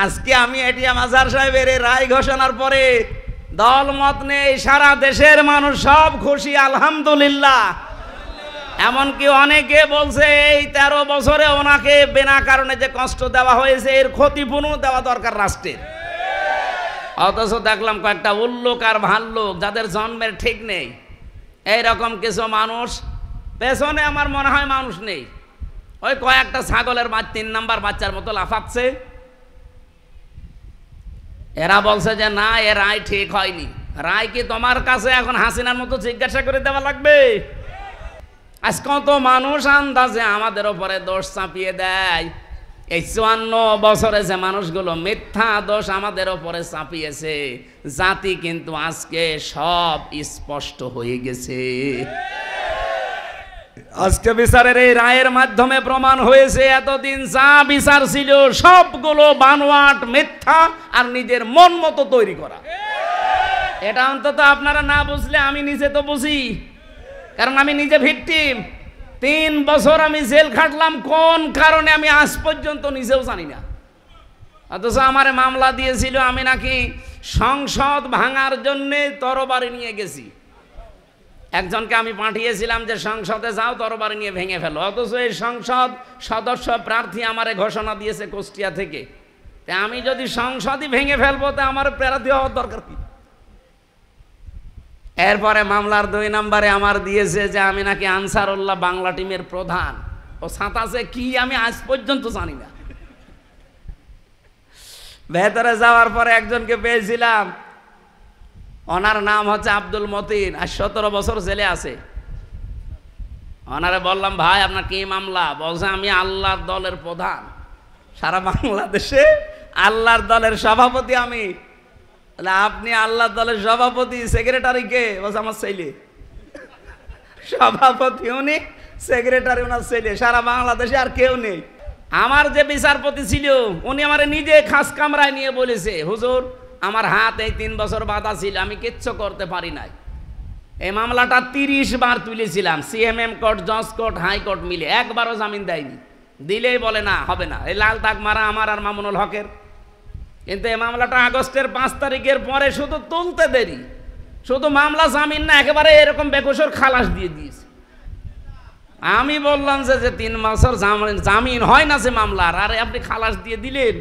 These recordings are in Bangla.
আজকে আমি এটিএম আজহার সাহেবের এই রায় ঘোষণার পরে দল মত নেই, সারা দেশের মানুষ সব খুশি, আলহামদুলিল্লাহ। এমনকি অনেকে বলছে এই 13 বছরে ওনাকে বিনা কারণে যে কষ্ট দেওয়া হয়েছে এর ক্ষতিপূরণ দেওয়া দরকার রাষ্ট্রের। অথচ দেখলাম কয়েকটা উল্লুক আর ভাল্লুক যাদের জন্মের ঠিক নেই, এইরকম কিছু মানুষ পেছনে আমার মনে হয় মানুষ নেই, ওই কয়েকটা ছাগলের 3 নাম্বার বাচ্চার মতো লাফাচ্ছে। এরা বলছে যে না, এ রায় ঠিক হয়নি। রায় কি তোমার কাছে এখন হাসিনার মতো জিজ্ঞাসা করে দেওয়া লাগবে? আজ কত মানুষ আন্দাজে আমাদের ওপরে দোষ চাপিয়ে দেয়। এই 54 বছরে যে মানুষগুলো মিথ্যা দোষ আমাদের ওপরে চাপিয়েছে, জাতি কিন্তু আজকে সব স্পষ্ট হয়ে গেছে। আজকে বিচারের এই রায়ের মাধ্যমে প্রমাণ হয়েছে এতদিন যা বিচার ছিল সবগুলো বানোয়াট, মিথ্যা আর নিজের মন মতো তৈরি করা। এটা অন্তত আপনারা না বুঝলে আমি নিজে তো বুঝি, কারণ আমি নিজে ভিকটিম। 3 বছর আমি জেল খাটলাম, কোন কারণে আমি আজ পর্যন্ত নিজেও জানি না। অথচ আমারে মামলা দিয়েছিল আমি নাকি সংসদ ভাঙার জন্যে তরবারি নিয়ে গেছি। একজনকে আমি পাঠিয়েছিলাম যে সংসদে যাও, তরবারি নিয়ে ভেঙে ফেলো। অথচ এই সংসদ সদস্য প্রার্থী আমারে ঘোষণা দিয়েছে কুষ্টিয়া থেকে। তা আমি যদি সংসদই ভেঙে ফেলবো তা আমার প্রার্থী হওয়ার দরকার কি? এরপরে মামলার 2 নম্বরে আমার দিয়েছে যে আমি নাকি আনসারুল্লাহ বাংলা টিমের প্রধান। ও সাঁতাসে কি আমি আজ পর্যন্ত জানি না। ভেতরে যাওয়ার পরে একজনকে পেয়েছিলাম, ওনার নাম হচ্ছে আব্দুল মতিন, আর 17 বছর জেলে আছে। ওনারে বললাম ভাই আপনার কি মামলা? বলছে আমি আল্লাহর দলের প্রধান, সারা বাংলাদেশে আল্লাহর দলের সভাপতি আমি। আপনি আল্লাহর দলের সভাপতি, সেক্রেটারি কে? বলছে আমার ছেলে। সভাপতি উনি, সেক্রেটারি ওনার ছেলে, সারা বাংলাদেশে আর কেউ নেই। আমার যে বিচারপতি ছিল উনি আমার নিজে খাস কামরায় নিয়ে বলেছে, হুজুর আমার হাত এই 3 বছর বাঁধা ছিল, আমি কিচ্ছু করতে পারি নাই। এই মামলাটা 30 বার তুলেছিলাম, সিএমএম কোর্ট, জজ কোর্ট, হাইকোর্ট মিলে, একবারও জামিন দেয়নি। দিলেই বলে না, হবে না। এই লাল দাগ মারা আমার আর মামুনুল হকের। কিন্তু এই মামলাটা আগস্টের 5 তারিখের পরে শুধু তুলতে দেরি, শুধু মামলা জামিন না, একেবারে এরকম বেকসুর খালাস দিয়ে দিয়েছে। আমি বললাম যে 3 বছর জামিন হয় না যে মামলার, আরে আপনি খালাস দিয়ে দিলেন।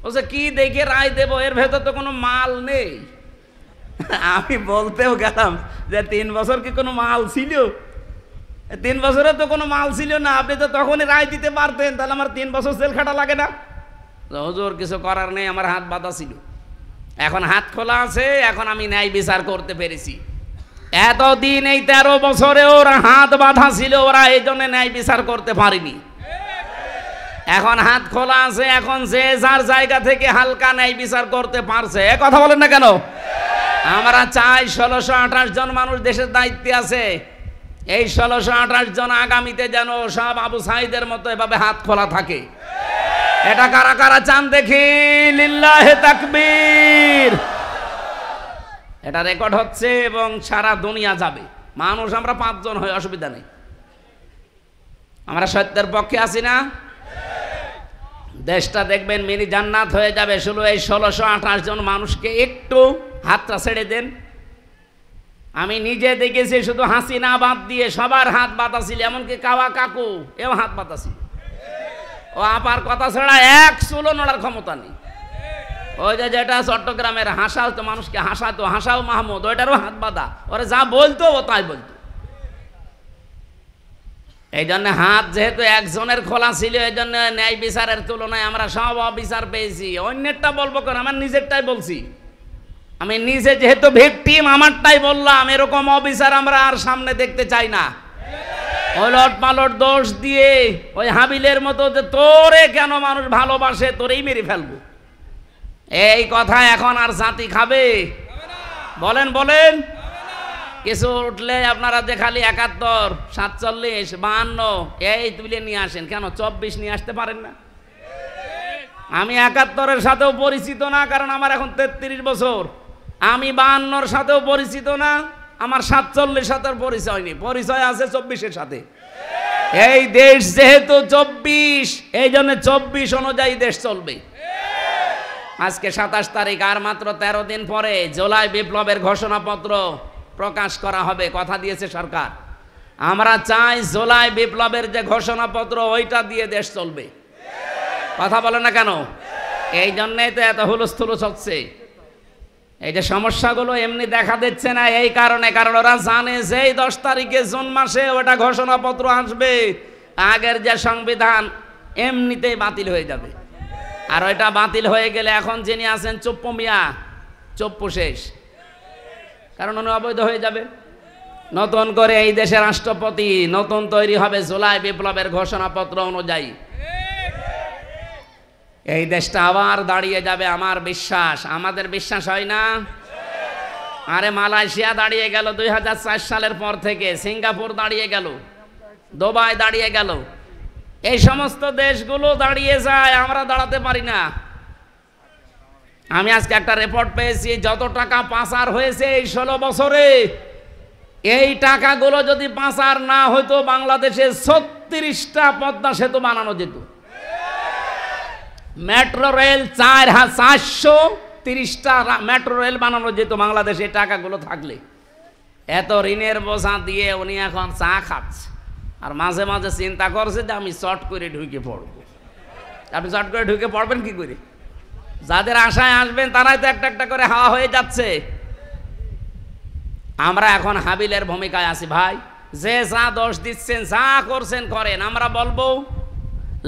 বলছে কি দেখে রায় দেবো, এর ভেতর তো কোনো মাল নেই। আমি বলতেও গেলাম যে 3 বছর কি কোনো মাল ছিল? 3 বছরে তো কোনো মাল ছিল না, আপনি তো তখনই রায় দিতে পারতেন, তাহলে আমার 3 বছর জেল খাটা লাগে না? হুজুর কিছু করার নেই, আমার হাত বাঁধা ছিল, এখন হাত খোলা আছে, এখন আমি ন্যায় বিচার করতে পেরেছি। এতদিন এই 13 বছরে ওরা হাত বাঁধা ছিল, ওরা এই জন্য ন্যায় বিচার করতে পারেনি। এখন হাত খোলা আছে, এখন যে যার জায়গা থেকে হালকা ন্যায় বিচার করতে পারছে। এ কথা বলেন না কেন? আমরা চাই 1628 জন মানুষ দেশের দায়িত্বে আছে, এই 1628 জন আগামীতে যেন সব আবু সাঈদের মতো এভাবে হাত খোলা থাকে। এটা কারা কারা চান দেখি? লিল্লাহে তাকবীর। এটা রেকর্ড হচ্ছে এবং সারা দুনিয়া যাবে। মানুষ আমরা 5 জন হই, অসুবিধা নেই। আমরা সত্যের পক্ষে আছি না? দেশটা দেখবেন মিনি জান্নাত হয়ে যাবে। শুধু এই 1628 জন মানুষকে একটু হাতটা ছেড়ে দেন। আমি নিজে দেখেছি, শুধু হাসিনা বাদ দিয়ে সবার হাত বাঁধা ছিল, এমনকি কাওয়া কাকু এও হাত বাঁধা ছিল। ও আপার কথা ছাড়া এক চুলো নড়ার ক্ষমতা নেই। ওই যে যেটা চট্টগ্রামের হাসাও তো মানুষকে হাসাতো, হাসাও মাহমুদ, ওইটারও হাত বাঁধা, ওরা যা বলতো ও তাই বলতো। এই জন্য হাত যেহেতু একজনের খোলা ছিল, এই জন্য ন্যায় বিচারের তুলনায় আমরা সব অবিচার পেয়েছি। অন্যেরটা বলবো কেন, আমার নিজেরটাই বলছি। আমি নিজে যেহেতু ভিকটিম, আমারটাই বললাম। এরকম অবিচার আমরা আর সামনে দেখতে চাই না। ওলট পালট দোষ দিয়ে ওই হাবিলের মতো যে তোরে কেন মানুষ ভালোবাসে, তোরেই মেরে ফেলবো, এই কথা এখন আর জাতি খাবে? বলেন বলেন। কিছু উঠলে আপনারা যে খালি 71, 47, 52 এই তুলে নিয়ে আসেন, কেন 24 নিয়ে আসতে পারেন না? আমি 71-এর সাথেও পরিচিত না, কারণ আমার এখন 33 বছর। আমি 52-র সাথেও পরিচিত না, আমার 47-এর সাথে পরিচয় নেই, পরিচয় আছে 24-এর সাথে। এই দেশ যেহেতু 24, এই জন্য 24 অনুযায়ী দেশ চলবে। আজকে 27 তারিখ, আর মাত্র 13 দিন পরে জুলাই বিপ্লবের ঘোষণাপত্র প্রকাশ করা হবে, কথা দিয়েছে সরকার। আমরা চাই জুলাই বিপ্লবের যে ঘোষণাপত্র ওইটা দিয়ে দেশ চলবে, কথা বলে না কেন? এই জন্যই তো এত হুলস্থুলুস হচ্ছে। এই যে সমস্যাগুলো এমনি দেখা দিচ্ছে না এই কারণে, কারণ ওরা জানে যে 10 তারিখে জুন মাসে ওটা ঘোষণাপত্র আসবে, আগের যে সংবিধান এমনিতেই বাতিল হয়ে যাবে। আর ওইটা বাতিল হয়ে গেলে এখন যিনি আছেন চুপ্পু মিয়া, চুপ্পু শেষ, কারণ উনি অবৈধ হয়ে যাবে। নতুন করে এই দেশের রাষ্ট্রপতি নতুন তৈরি হবে জুলাই বিপ্লবের ঘোষণাপত্র অনুযায়ী। এই দেশটা আবার দাঁড়িয়ে যাবে আমার বিশ্বাস। আমাদের বিশ্বাস হয় না? আরে মালয়েশিয়া দাঁড়িয়ে গেল 2004 সালের পর থেকে, সিঙ্গাপুর দাঁড়িয়ে গেল, দুবাই দাঁড়িয়ে গেল, এই সমস্ত দেশগুলো দাঁড়িয়ে যায়, আমরা দাঁড়াতে পারি না। আমি আজকে একটা রিপোর্ট পেয়েছি, যত টাকা পাচার হয়েছে এই 16 বছরে, এই টাকাগুলো যদি পাচার না হতো বাংলাদেশে 36টা পদ্মা সেতু বানানো যেত, মেট্রো রেল 430টা মেট্রো রেল বানানো যেত বাংলাদেশে টাকাগুলো থাকলে। এত ঋণের বোঝা দিয়ে উনি এখন চা খাচ্ছে, আর মাঝে মাঝে চিন্তা করছে যে আমি চট করে ঢুকে পড়বো। আপনি চট করে ঢুকে পড়বেন কি করে? যাদের আশায় আসবেন তারাই তো একটা একটা করে হাওয়া হয়ে যাচ্ছে। আমরা এখন হাবিলের ভূমিকায় আছি ভাই, যে যা দোষ দিচ্ছেন, যা করছেন করেন, আমরা বলবো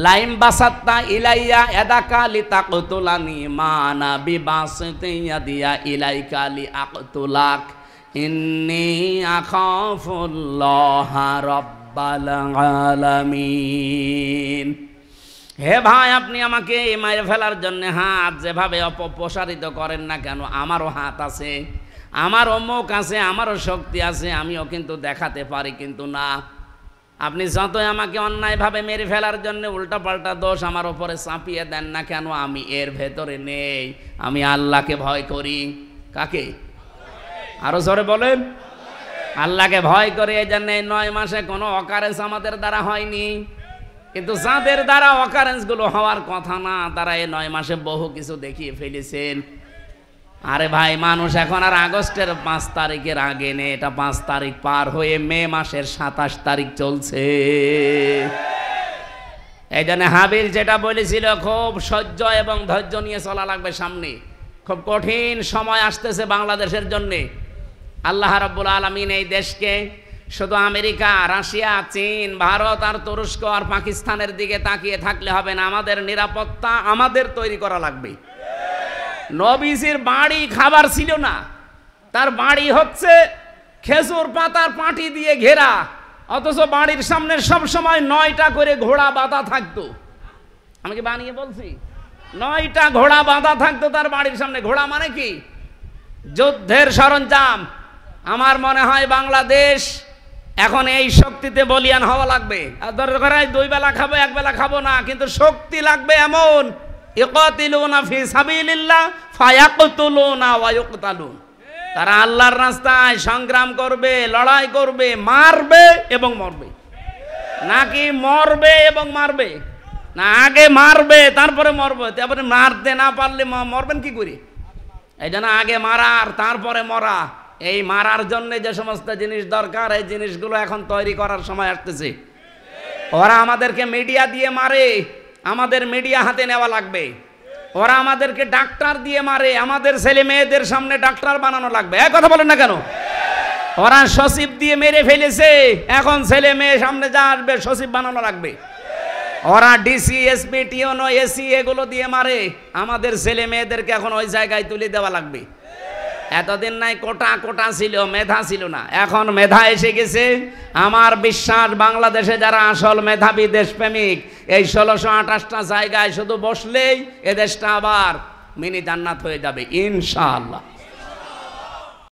লাইম বাসাত্তা ইলাইয়া এদাকা লিতাকতুলানি মানা বিবাসতি ইয়াদিয়া ইলাইকা লিআকতুলাক ইন্নী আখাফুল্লাহা রাব্বাল আলামিন। হে ভাই, আপনি আমাকে মেরে ফেলার জন্য হাত যেভাবে অপপ্রসারিত করেন না কেন, আমারও হাত আছে, আমারও মুখ আছে, আমারও শক্তি আছে, আমিও কিন্তু দেখাতে পারি, কিন্তু না, আপনি যতই আমাকে অন্যায়ভাবে মেরে ফেলার জন্য উল্টাপাল্টা দোষ আমার ওপরে চাপিয়ে দেন না কেন, আমি এর ভেতরে নেই। আমি আল্লাহকে ভয় করি। কাকে? আরো জোরে বলেন। আল্লাহকে ভয় করে। এই জন্য 9 মাসে কোনো অকারেন্স আমাদের দ্বারা হয়নি, কিন্তু যাদের দ্বারা অকারেন্সগুলো হওয়ার কথা না, তারা এই 9 মাসে বহু কিছু দেখিয়ে ফেলেছেন। আরে ভাই, মানুষ এখন আর আগস্টের 5 তারিখের আগে নেই, এটা 5 তারিখ পার হয়ে মে মাসের 27 তারিখ চলছে। এই জন্য হাবিল যেটা বলেছিল, খুব সহ্য এবং ধৈর্য নিয়ে চলা লাগবে সামনে, খুব কঠিন সময় আসতেছে বাংলাদেশের জন্যে। আল্লাহ রাব্বুল আলামিন এই দেশকে শুধু আমেরিকা, রাশিয়া, চীন, ভারত আর তুরস্ক আর পাকিস্তানের দিকে তাকিয়ে থাকলে হবে না, আমাদের নিরাপত্তা আমাদের তৈরি করা লাগবে। নবীজির বাড়ি খাবার ছিল না, তার বাড়ি হচ্ছে খেজুর পাতার পাটি দিয়ে ঘেরা, অথচ বাড়ির সামনে সব সময় 9টা করে ঘোড়া বাঁধা থাকতো। আমি কি বানিয়ে বলছি? 9টা ঘোড়া বাঁধা থাকতো তার বাড়ির সামনে। ঘোড়া মানে কি? যুদ্ধের সরঞ্জাম। আমার মনে হয় বাংলাদেশ এখন এই শক্তিতে বলিয়ান হওয়া লাগবে। আর দরকার হয় 2 বেলা খাবো, 1 বেলা খাবো না, কিন্তু শক্তি লাগবে এমন, ইকাতিলুনা ফি সাবিলিল্লাহ ফায়াকতুলুনা ওয়া ইউকতালুন। তারা আল্লাহর রাস্তায় সংগ্রাম করবে, লড়াই করবে, মারবে এবং মরবে। নাকি মরবে এবং মারবে না, আগে মারবে তারপরে মরবে। তারপরে মারতে না পারলে মরবেন কি করে? এই জন্য আগে মারার তারপরে মরা। এই মারার জন্য যে সমস্ত জিনিস দরকার, এই জিনিসগুলো এখন তৈরি করার সময় আসতেছে। ওরা আমাদেরকে মিডিয়া দিয়ে মারে, আমাদের মিডিয়া হাতে নেওয়া লাগবে। ওরা আমাদেরকে ডাক্তার দিয়ে মারে, আমাদের ছেলে মেয়েদের সামনে ডাক্তার বানানো লাগবে। এক কথা বলেন না কেন? ওরা সচিব দিয়ে মেরে ফেলেছে, এখন ছেলে মেয়ে সামনে যা আসবে সচিব বানানো লাগবে। ওরা ডিসি, এসপি, টিওনো, এসি এগুলো দিয়ে মারে, আমাদের ছেলে মেয়েদেরকে এখন ওই জায়গায় তুলে দেওয়া লাগবে। এতদিন নাই কোটা কোটা ছিল, মেধা ছিল না, এখন মেধা এসে গেছে। আমার বিশ্বাস বাংলাদেশে যারা আসল মেধাবী দেশপ্রেমিক, এই 1628টা জায়গায় শুধু বসলেই এ দেশটা আবার মিনি জান্নাত হয়ে যাবে ইনশাআল্লাহ।